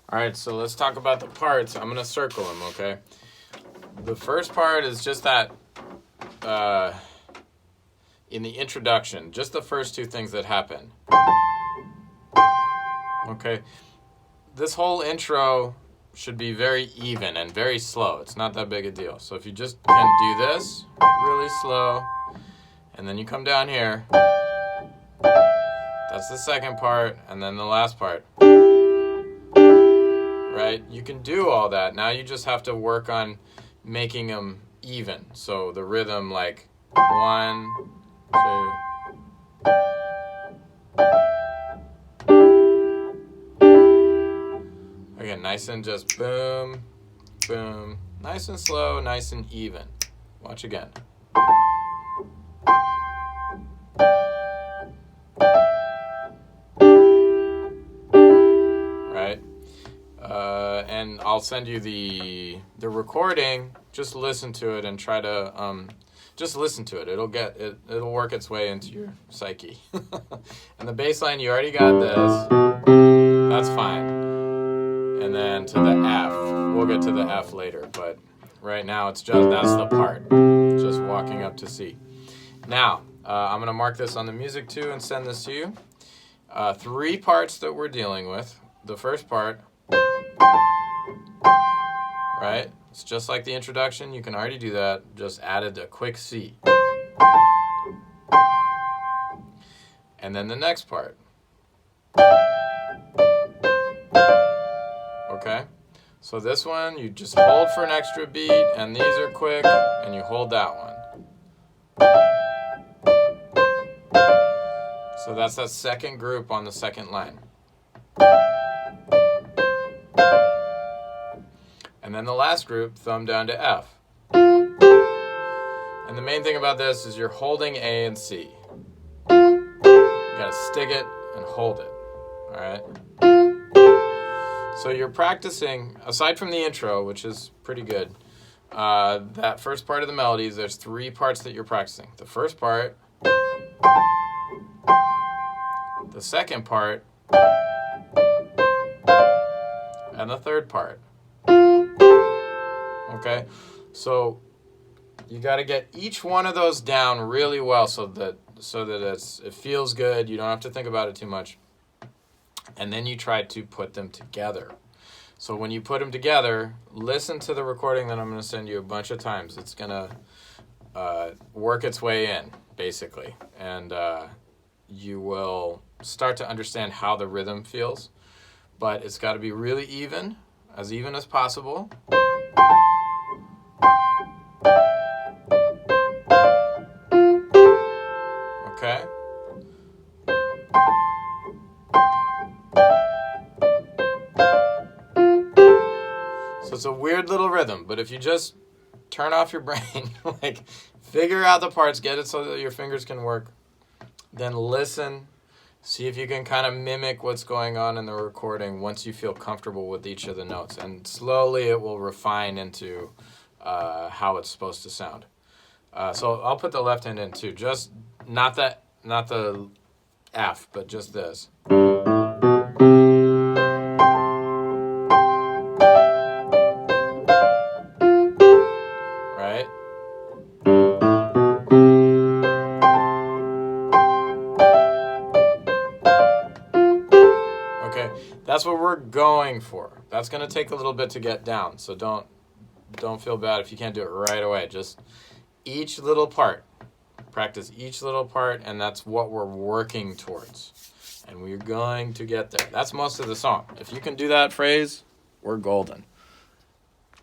All right, so let's talk about the parts. I'm going to circle them, okay? The first part is just that in the introduction, just the first two things that happen. Okay? This whole intro should be very even and very slow. It's not that big a deal. So if you just can do this really slow, and then you come down here, that's the second part, and then the last part. Right? You can do all that. Now you just have to work on making them even. So the rhythm, like 1, 2. Again, nice and just boom, boom. Nice and slow, nice and even. Watch again. Right? And I'll send you the recording. Just listen to it and try to just listen to it. It'll work its way into your psyche. And the bass line, you already got this. That's fine. And then to the F. We'll get to the F later, but right now that's the part. Just walking up to C. Now, I'm going to mark this on the music too and send this to you. 3 parts that we're dealing with. The first part, right? It's just like the introduction. You can already do that. Just added a quick C. And then the next part. Okay? So this one, you just hold for an extra beat, and these are quick, and you hold that one. So that's that second group on the second line. And then the last group, thumb down to F. And the main thing about this is you're holding A and C. You gotta stick it and hold it. Alright? So you're practicing, aside from the intro, which is pretty good, that first part of the melodies, there's 3 parts that you're practicing. The first part, the second part, and the third part. Okay? So you got to get each one of those down really well so that it feels good. You don't have to think about it too much. And then you try to put them together. So when you put them together, listen to the recording that I'm going to send you a bunch of times. It's going to work its way in, basically. And you will start to understand how the rhythm feels. But it's got to be really even as possible. Okay? So it's a weird little rhythm, but if you just turn off your brain, like figure out the parts, get it so that your fingers can work, then listen, see if you can kind of mimic what's going on in the recording once you feel comfortable with each of the notes, and slowly it will refine into how it's supposed to sound. So I'll put the left hand in too, just not the F, but just this. Right? Okay, that's what we're going for. That's going to take a little bit to get down, so don't feel bad if you can't do it right away. Just each little part. Practice each little part, and that's what we're working towards. And we're going to get there. That's most of the song. If you can do that phrase, we're golden.